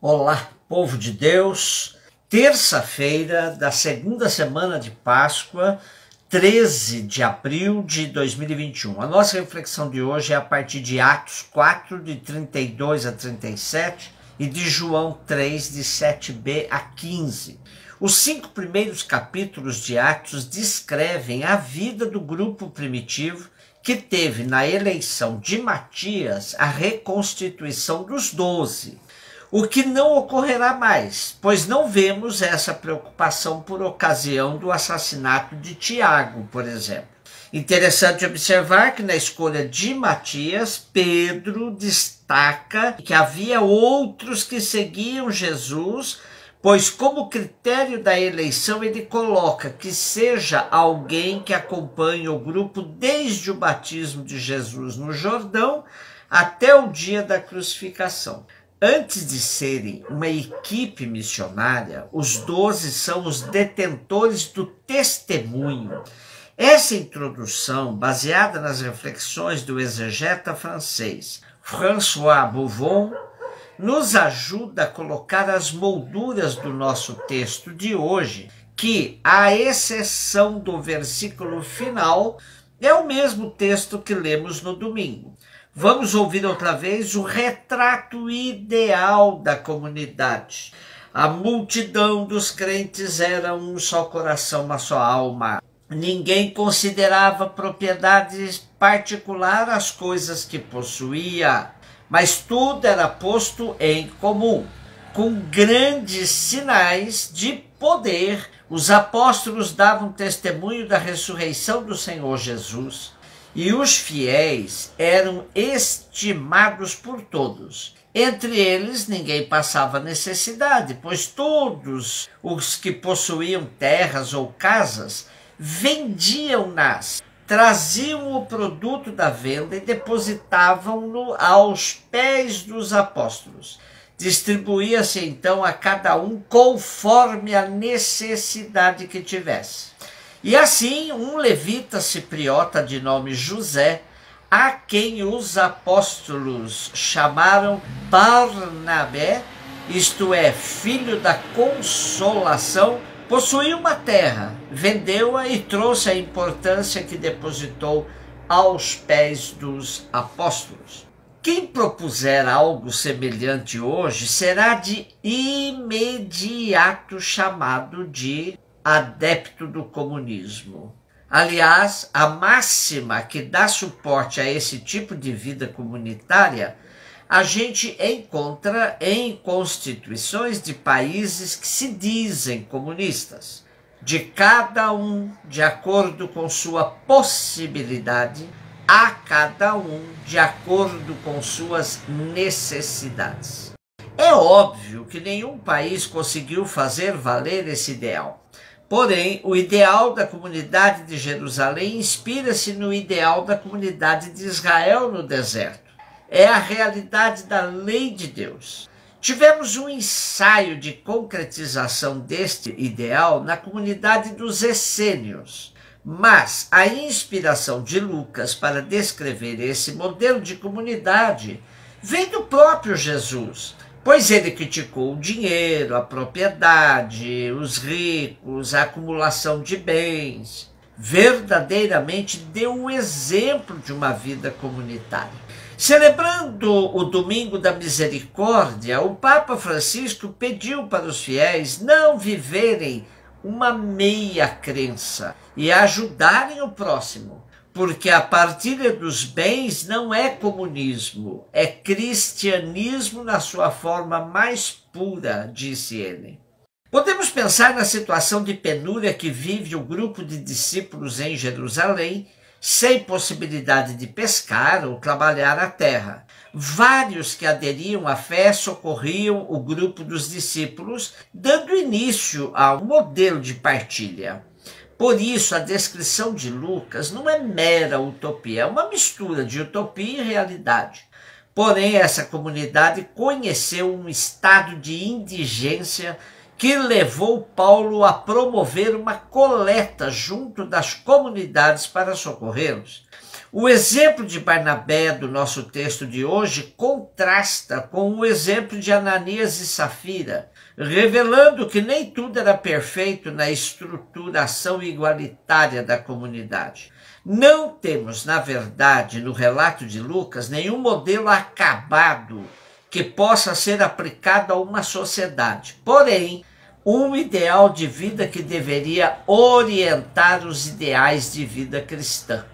Olá, povo de Deus, terça-feira da segunda semana de Páscoa, 13 de abril de 2021. A nossa reflexão de hoje é a partir de Atos 4, de 32 a 37 e de João 3, de 7b a 15. Os 5 primeiros capítulos de Atos descrevem a vida do grupo primitivo que teve na eleição de Matias a reconstituição dos 12. O que não ocorrerá mais, pois não vemos essa preocupação por ocasião do assassinato de Tiago, por exemplo. Interessante observar que na escolha de Matias, Pedro destaca que havia outros que seguiam Jesus, pois como critério da eleição ele coloca que seja alguém que acompanhe o grupo desde o batismo de Jesus no Jordão até o dia da crucificação. Antes de serem uma equipe missionária, os 12 são os detentores do testemunho. Essa introdução, baseada nas reflexões do exegeta francês François Bouvon, nos ajuda a colocar as molduras do nosso texto de hoje, que, à exceção do versículo final, é o mesmo texto que lemos no domingo. Vamos ouvir outra vez o retrato ideal da comunidade. A multidão dos crentes era um só coração, uma só alma. Ninguém considerava propriedade particular as coisas que possuía, mas tudo era posto em comum. Com grandes sinais de poder, os apóstolos davam testemunho da ressurreição do Senhor Jesus. E os fiéis eram estimados por todos. Entre eles, ninguém passava necessidade, pois todos os que possuíam terras ou casas vendiam-nas, traziam o produto da venda e depositavam-no aos pés dos apóstolos. Distribuía-se então a cada um conforme a necessidade que tivesse. E assim, um levita cipriota de nome José, a quem os apóstolos chamaram Barnabé, isto é, filho da consolação, possuía uma terra, vendeu-a e trouxe a importância que depositou aos pés dos apóstolos. Quem propuser algo semelhante hoje será de imediato chamado de adepto do comunismo. Aliás, a máxima que dá suporte a esse tipo de vida comunitária a gente encontra em constituições de países que se dizem comunistas. De cada um, de acordo com sua possibilidade, a cada um, de acordo com suas necessidades. É óbvio que nenhum país conseguiu fazer valer esse ideal. Porém, o ideal da comunidade de Jerusalém inspira-se no ideal da comunidade de Israel no deserto. É a realidade da lei de Deus. Tivemos um ensaio de concretização deste ideal na comunidade dos essênios, mas a inspiração de Lucas para descrever esse modelo de comunidade vem do próprio Jesus, pois ele criticou o dinheiro, a propriedade, os ricos, a acumulação de bens. Verdadeiramente deu um exemplo de uma vida comunitária. Celebrando o Domingo da Misericórdia, o Papa Francisco pediu para os fiéis não viverem uma meia crença e ajudarem o próximo, porque a partilha dos bens não é comunismo, é cristianismo na sua forma mais pura, disse ele. Podemos pensar na situação de penúria que vive o grupo de discípulos em Jerusalém, sem possibilidade de pescar ou trabalhar a terra. Vários que aderiam à fé socorriam o grupo dos discípulos, dando início ao modelo de partilha. Por isso, a descrição de Lucas não é mera utopia, é uma mistura de utopia e realidade. Porém, essa comunidade conheceu um estado de indigência que levou Paulo a promover uma coleta junto das comunidades para socorrê-los. O exemplo de Barnabé do nosso texto de hoje contrasta com o exemplo de Ananias e Safira, revelando que nem tudo era perfeito na estruturação igualitária da comunidade. Não temos, na verdade, no relato de Lucas, nenhum modelo acabado que possa ser aplicado a uma sociedade. Porém, um ideal de vida que deveria orientar os ideais de vida cristã.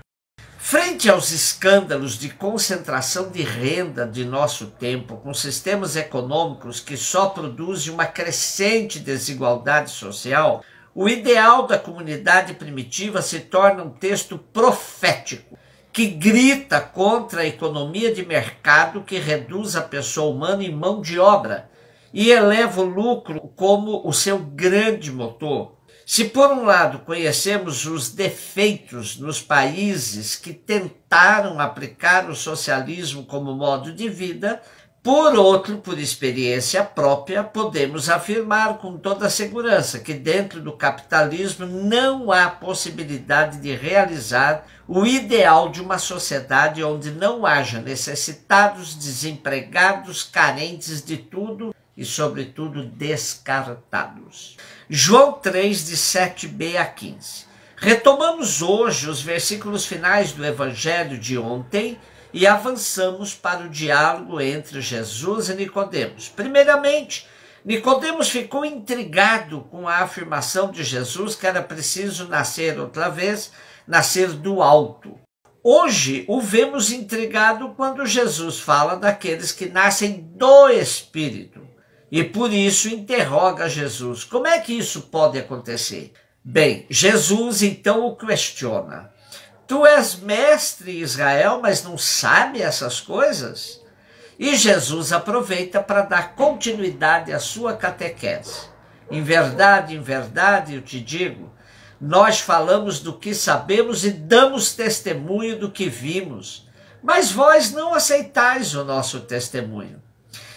Frente aos escândalos de concentração de renda de nosso tempo, com sistemas econômicos que só produzem uma crescente desigualdade social, o ideal da comunidade primitiva se torna um texto profético, que grita contra a economia de mercado que reduz a pessoa humana em mão de obra e eleva o lucro como o seu grande motor. Se por um lado conhecemos os defeitos nos países que tentaram aplicar o socialismo como modo de vida, por outro, por experiência própria, podemos afirmar com toda segurança que dentro do capitalismo não há possibilidade de realizar o ideal de uma sociedade onde não haja necessitados, desempregados, carentes de tudo e, sobretudo, descartados. João 3, de 7b a 15. Retomamos hoje os versículos finais do Evangelho de ontem e avançamos para o diálogo entre Jesus e Nicodemos. Primeiramente, Nicodemos ficou intrigado com a afirmação de Jesus que era preciso nascer outra vez, nascer do alto. Hoje o vemos intrigado quando Jesus fala daqueles que nascem do Espírito. E por isso interroga Jesus: como é que isso pode acontecer? Bem, Jesus então o questiona: tu és mestre em Israel, mas não sabe essas coisas? E Jesus aproveita para dar continuidade à sua catequese. Em verdade, eu te digo, nós falamos do que sabemos e damos testemunho do que vimos, mas vós não aceitais o nosso testemunho.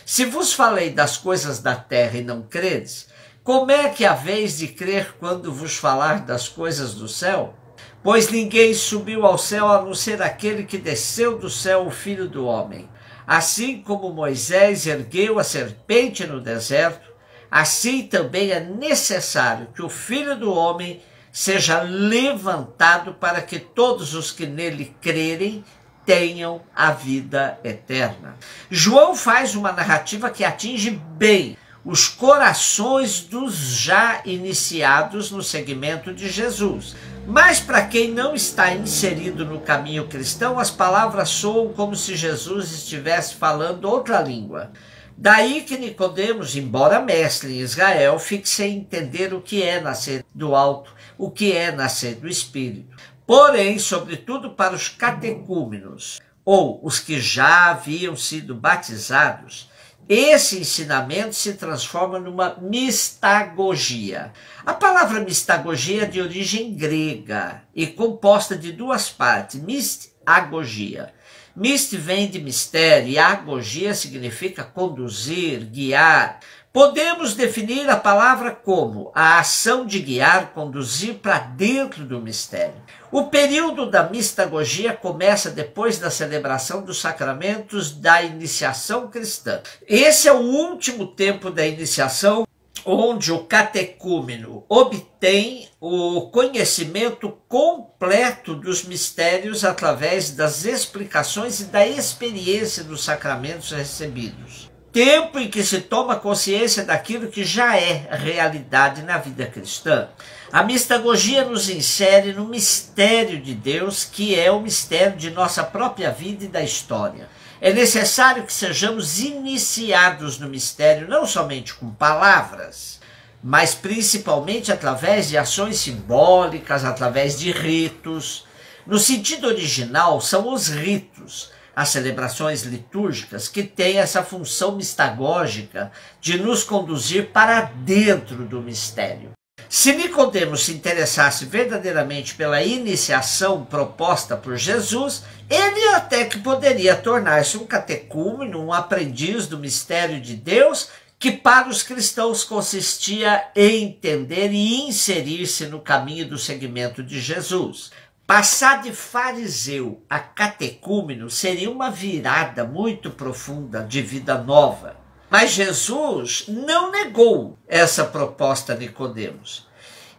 Se vos falei das coisas da terra e não credes, como é que haveis de crer quando vos falar das coisas do céu? Pois ninguém subiu ao céu a não ser aquele que desceu do céu, o Filho do Homem. Assim como Moisés ergueu a serpente no deserto, assim também é necessário que o Filho do Homem seja levantado para que todos os que nele crerem tenham a vida eterna. João faz uma narrativa que atinge bem os corações dos já iniciados no segmento de Jesus. Mas para quem não está inserido no caminho cristão, as palavras soam como se Jesus estivesse falando outra língua. Daí que Nicodemos, embora mestre em Israel, fique sem entender o que é nascer do alto, o que é nascer do Espírito. Porém, sobretudo para os catecúmenos, ou os que já haviam sido batizados, esse ensinamento se transforma numa mistagogia. A palavra mistagogia é de origem grega e composta de duas partes, mistagogia. Mist vem de mistério e agogia significa conduzir, guiar. Podemos definir a palavra como a ação de guiar, conduzir para dentro do mistério. O período da mistagogia começa depois da celebração dos sacramentos da iniciação cristã. Esse é o último tempo da iniciação, onde o catecúmeno obtém o conhecimento completo dos mistérios através das explicações e da experiência dos sacramentos recebidos. Tempo em que se toma consciência daquilo que já é realidade na vida cristã. A mistagogia nos insere no mistério de Deus, que é o mistério de nossa própria vida e da história. É necessário que sejamos iniciados no mistério, não somente com palavras, mas principalmente através de ações simbólicas, através de ritos. No sentido original, são os ritos, as celebrações litúrgicas, que têm essa função mistagógica de nos conduzir para dentro do mistério. Se Nicodemos se interessasse verdadeiramente pela iniciação proposta por Jesus, ele até que poderia tornar-se um catecúmeno, um aprendiz do mistério de Deus, que para os cristãos consistia em entender e inserir-se no caminho do seguimento de Jesus. Passar de fariseu a catecúmeno seria uma virada muito profunda de vida nova. Mas Jesus não negou essa proposta a Nicodemos.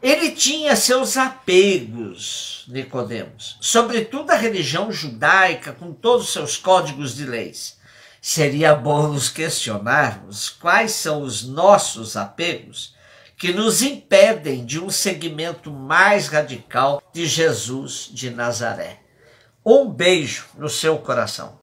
Ele tinha seus apegos, Nicodemos, sobretudo a religião judaica, com todos os seus códigos de leis. Seria bom nos questionarmos quais são os nossos apegos que nos impedem de um seguimento mais radical de Jesus de Nazaré. Um beijo no seu coração.